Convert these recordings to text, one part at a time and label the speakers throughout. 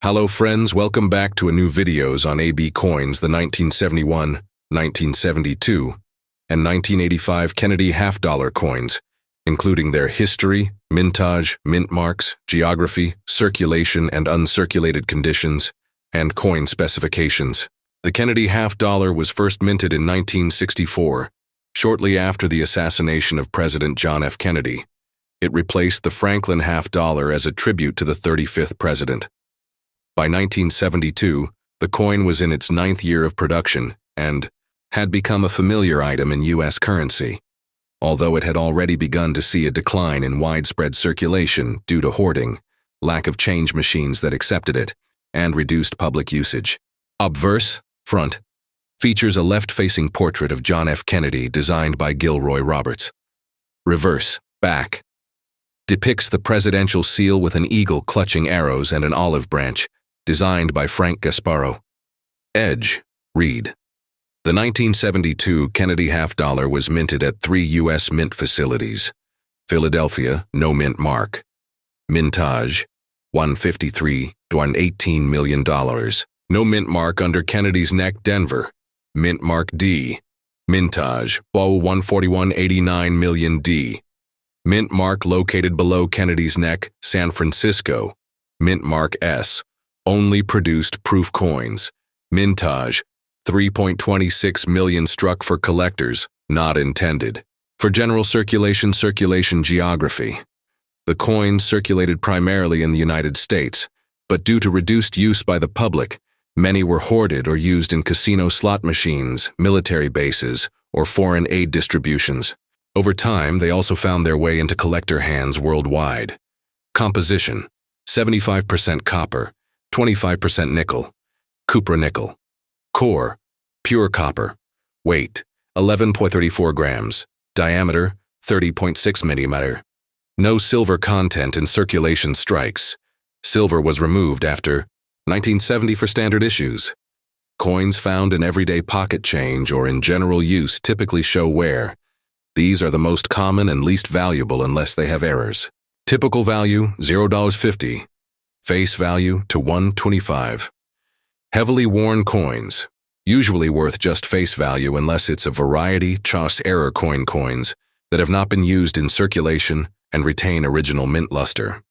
Speaker 1: Hello friends, welcome back to a new videos on AB coins, the 1971, 1972, and 1985 Kennedy half-dollar coins, including their history, mintage, mint marks, geography, circulation and uncirculated conditions, and coin specifications. The Kennedy half-dollar was first minted in 1964, shortly after the assassination of President John F. Kennedy. It replaced the Franklin half-dollar as a tribute to the 35th president. By 1972, the coin was in its 9th year of production and had become a familiar item in U.S. currency, although it had already begun to see a decline in widespread circulation due to hoarding, lack of change machines that accepted it, and reduced public usage. Obverse, front, features a left-facing portrait of John F. Kennedy designed by Gilroy Roberts. Reverse, back, depicts the presidential seal with an eagle clutching arrows and an olive branch, designed by Frank Gasparro. Edge, read. The 1972 Kennedy half-dollar was minted at 3 U.S. mint facilities. Philadelphia, no mint mark. Mintage, $153.18 million. No mint mark under Kennedy's neck, Denver. Mint mark D. Mintage, $141.89 million D. Mint mark located below Kennedy's neck, San Francisco. Mint mark S. Only produced proof coins. Mintage, 3.26 million struck for collectors, not intended. For general circulation geography. The coins circulated primarily in the United States, but due to reduced use by the public, many were hoarded or used in casino slot machines, military bases, or foreign aid distributions. Over time, they also found their way into collector hands worldwide. Composition: 75% copper, 25% nickel, copper-Nickel. Core: pure copper. Weight: 11.34 grams. Diameter: 30.6 mm. No silver content in circulation strikes. Silver was removed after 1970 for standard issues. Coins found in everyday pocket change or in general use typically show wear. These are the most common and least valuable unless they have errors. Typical value, $0.50. Face value to $1.25. Heavily worn coins, usually worth just face value unless it's a variety CHOS error coins that have not been used in circulation and retain original mint luster.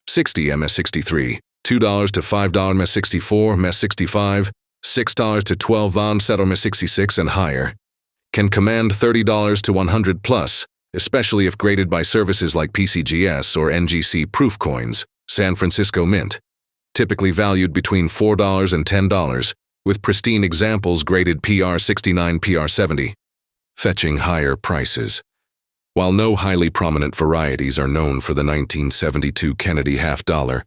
Speaker 1: 60 MS63, $2 to $5 MS64, MS65, $6 to $12 MS66 and higher. Can command $30 to $100 plus, especially if graded by services like PCGS or NGC Proof Coins, San Francisco Mint. Typically valued between $4 and $10, with pristine examples graded PR69, PR70. Fetching higher prices. While no highly prominent varieties are known for the 1972 Kennedy half-dollar,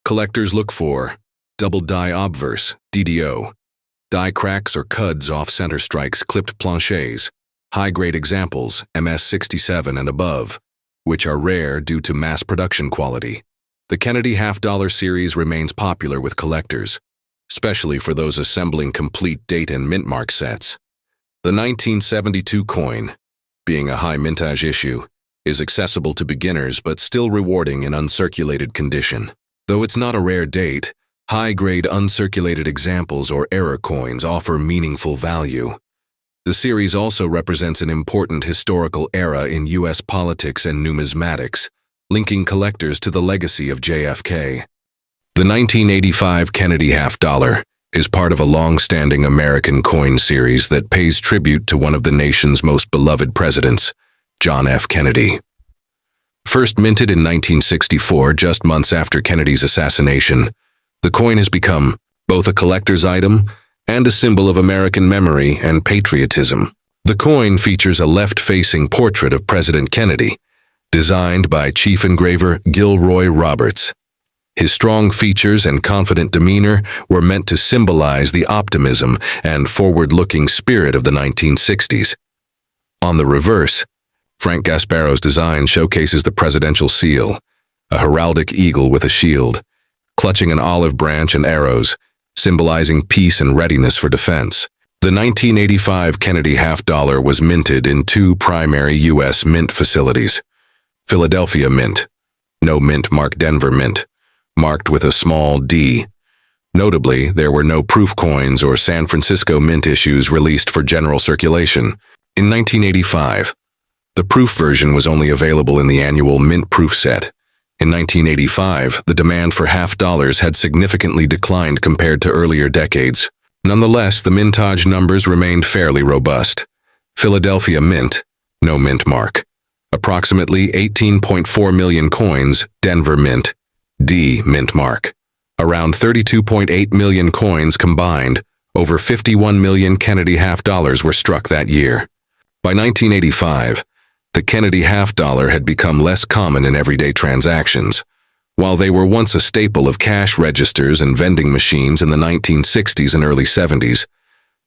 Speaker 1: collectors look for double die obverse, DDO, die cracks or cuds off center strikes, clipped planchets, high-grade examples, MS67 and above, which are rare due to mass production quality. The Kennedy half-dollar series remains popular with collectors, especially for those assembling complete date and mint mark sets. The 1972 coin, being a high mintage issue, is accessible to beginners but still rewarding in uncirculated condition. Though it's not a rare date, high-grade uncirculated examples or error coins offer meaningful value. The series also represents an important historical era in U.S. politics and numismatics, linking collectors to the legacy of JFK. The 1985 Kennedy half-dollar is part of a long-standing American coin series that pays tribute to one of the nation's most beloved presidents, John F. Kennedy. First minted in 1964, just months after Kennedy's assassination, the coin has become both a collector's item and a symbol of American memory and patriotism. The coin features a left-facing portrait of President Kennedy, designed by Chief Engraver Gilroy Roberts. His strong features and confident demeanor were meant to symbolize the optimism and forward-looking spirit of the 1960s. On the reverse, Frank Gasparro's design showcases the presidential seal, a heraldic eagle with a shield, clutching an olive branch and arrows, symbolizing peace and readiness for defense. The 1985 Kennedy half-dollar was minted in 2 primary U.S. mint facilities. Philadelphia Mint, no mint mark Denver Mint, marked with a small d. Notably, there were no proof coins or San Francisco Mint issues released for general circulation. In 1985, the proof version was only available in the annual Mint proof set. In 1985, the demand for half dollars had significantly declined compared to earlier decades. Nonetheless, the mintage numbers remained fairly robust. Philadelphia Mint, no mint mark. Approximately 18.4 million coins, Denver Mint, D mint mark. Around 32.8 million coins combined, over 51 million Kennedy half dollars were struck that year. By 1985, the Kennedy half dollar had become less common in everyday transactions. While they were once a staple of cash registers and vending machines in the 1960s and early 70s,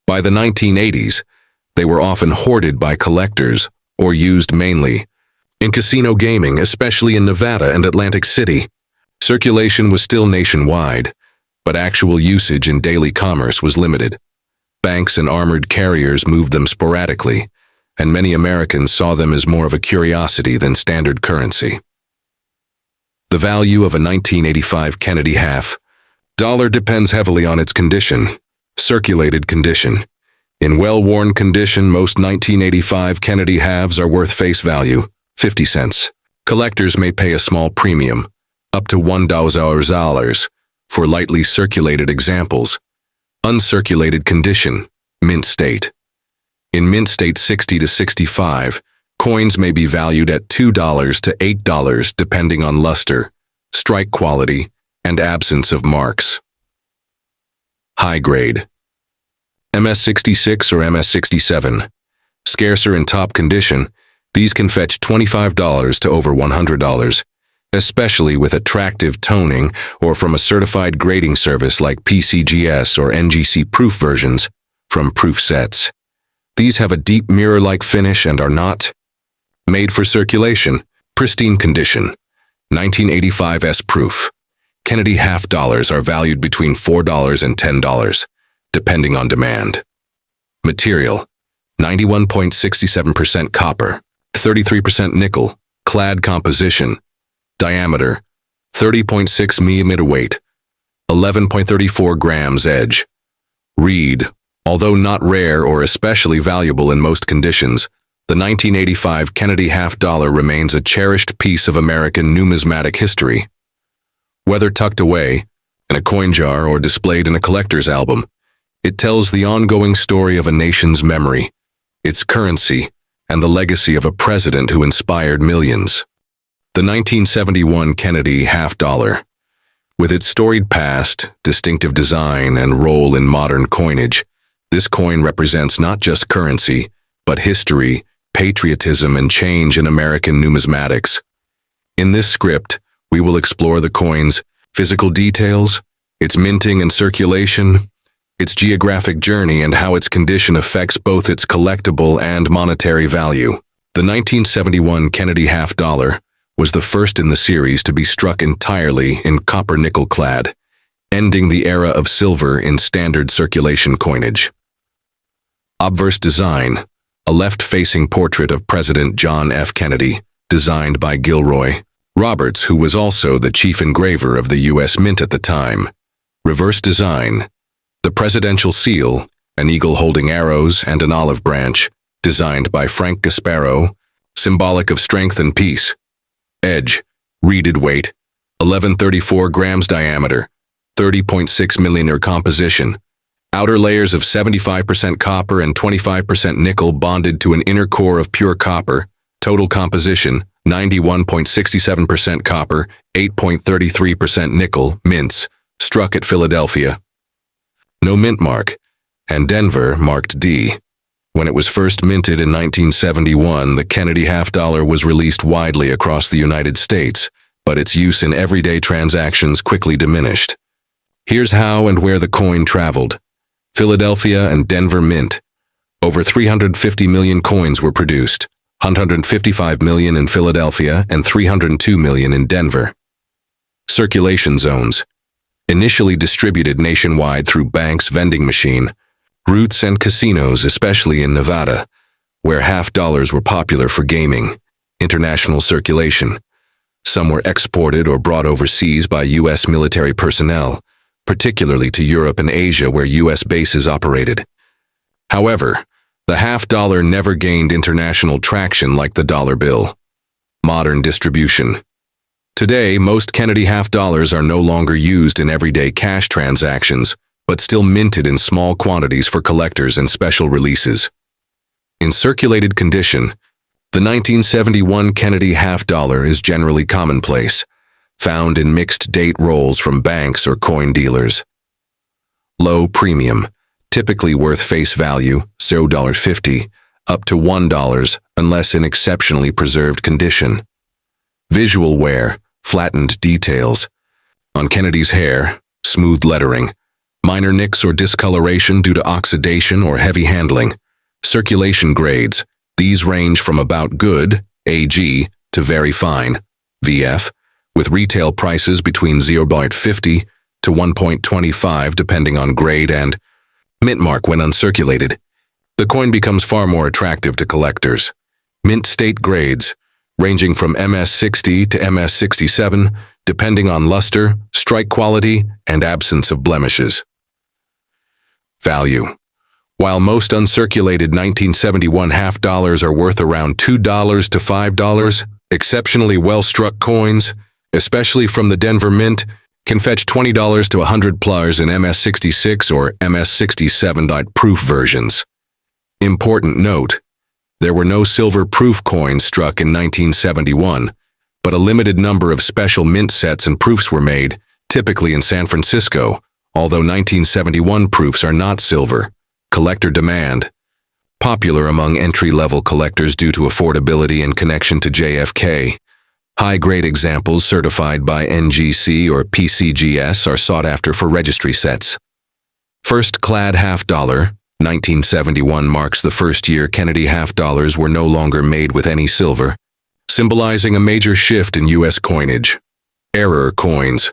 Speaker 1: by the 1980s, they were often hoarded by collectors or used mainly in casino gaming, especially in Nevada and Atlantic City. Circulation was still nationwide, but actual usage in daily commerce was limited. Banks and armored carriers moved them sporadically, and many Americans saw them as more of a curiosity than standard currency. The value of a 1985 Kennedy half dollar depends heavily on its condition. Circulated condition. In well-worn condition, most 1985 Kennedy halves are worth face value, 50 cents. Collectors may pay a small premium, up to $1 for lightly circulated examples. Uncirculated condition, mint state. In mint state 60 to 65, coins may be valued at $2 to $8 depending on luster, strike quality, and absence of marks. High grade. MS66 or MS67. Scarcer in top condition, these can fetch $25 to over $100. Especially with attractive toning or from a certified grading service like PCGS or NGC proof versions from proof sets. These have a deep mirror-like finish and are not made for circulation. Pristine condition. 1985 S proof. Kennedy half dollars are valued between $4 and $10, depending on demand. Material. 91.67% copper, 33% nickel, clad composition. Diameter, 30.6 mm weight, 11.34 grams edge. Reed, although not rare or especially valuable in most conditions, the 1985 Kennedy half dollar remains a cherished piece of American numismatic history. Whether tucked away, in a coin jar or displayed in a collector's album, it tells the ongoing story of a nation's memory, its currency, and the legacy of a president who inspired millions. The 1971 Kennedy half dollar. With its storied past, distinctive design, and role in modern coinage, this coin represents not just currency, but history, patriotism, and change in American numismatics. In this script, we will explore the coin's physical details, its minting and circulation, its geographic journey, and how its condition affects both its collectible and monetary value. The 1971 Kennedy half dollar was the first in the series to be struck entirely in copper-nickel clad, ending the era of silver in standard circulation coinage. Obverse design, a left-facing portrait of President John F. Kennedy, designed by Gilroy Roberts, who was also the chief engraver of the U.S. Mint at the time. Reverse design, the presidential seal, an eagle holding arrows and an olive branch, designed by Frank Gasparo, symbolic of strength and peace. Edge, reeded weight, 1134 grams diameter, 30.6 mm composition. Outer layers of 75% copper and 25% nickel bonded to an inner core of pure copper. Total composition, 91.67% copper, 8.33% nickel, mints, struck at Philadelphia. No mint mark, and Denver marked D. When it was first minted in 1971, the Kennedy half dollar was released widely across the United States, but its use in everyday transactions quickly diminished. Here's how and where the coin traveled. Philadelphia and Denver Mint. Over 350 million coins were produced, 155 million in Philadelphia and 302 million in Denver. Circulation zones. Initially distributed nationwide through banks' vending machine, routes and casinos, especially in Nevada, where half dollars were popular for gaming. International circulation. Some were exported or brought overseas by U.S. military personnel, particularly to Europe and Asia where U.S. bases operated. However, the half-dollar never gained international traction like the dollar bill. Modern distribution. Today, most Kennedy half-dollars are no longer used in everyday cash transactions, but still minted in small quantities for collectors and special releases. In circulated condition, the 1971 Kennedy half-dollar is generally commonplace, found in mixed date rolls from banks or coin dealers. Low premium, typically worth face value, $0.50, up to $1 unless in exceptionally preserved condition. Visual wear, flattened details. On Kennedy's hair, smooth lettering. Minor nicks or discoloration due to oxidation or heavy handling. Circulation grades. These range from about good, AG, to very fine, VF, with retail prices between $0.50 to $1.25 depending on grade and mint mark when uncirculated. The coin becomes far more attractive to collectors. Mint state grades, ranging from MS60 to MS67, depending on luster, strike quality, and absence of blemishes. Value. While most uncirculated 1971 half-dollars are worth around $2 to $5, exceptionally well-struck coins, especially from the Denver Mint, can fetch $20 to $100 in MS66 or MS67 proof versions. Important note, there were no silver proof coins struck in 1971, but a limited number of special mint sets and proofs were made, typically in San Francisco, although 1971 proofs are not silver. Collector demand. Popular among entry-level collectors due to affordability and connection to JFK. High-grade examples certified by NGC or PCGS are sought after for registry sets. First Clad half-dollar, 1971 marks the first year Kennedy half-dollars were no longer made with any silver, symbolizing a major shift in U.S. coinage. Error coins.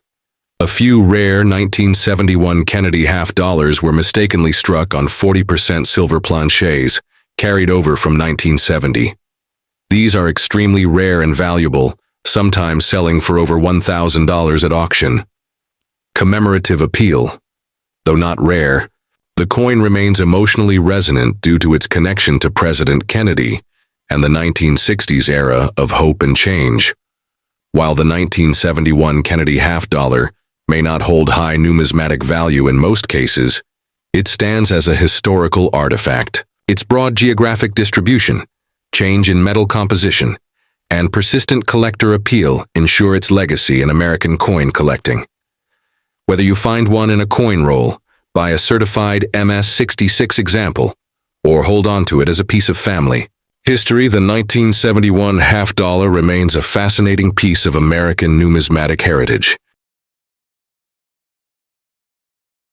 Speaker 1: A few rare 1971 Kennedy half-dollars were mistakenly struck on 40% silver planchets, carried over from 1970. These are extremely rare and valuable, sometimes selling for over $1,000 at auction. Commemorative appeal. Though not rare, the coin remains emotionally resonant due to its connection to President Kennedy and the 1960s era of hope and change. While the 1971 Kennedy half-dollar may not hold high numismatic value in most cases, it stands as a historical artifact. Its broad geographic distribution, change in metal composition, and persistent collector appeal ensure its legacy in American coin collecting. Whether you find one in a coin roll, buy a certified MS66 example, or hold on to it as a piece of family history, the 1971 half-dollar remains a fascinating piece of American numismatic heritage.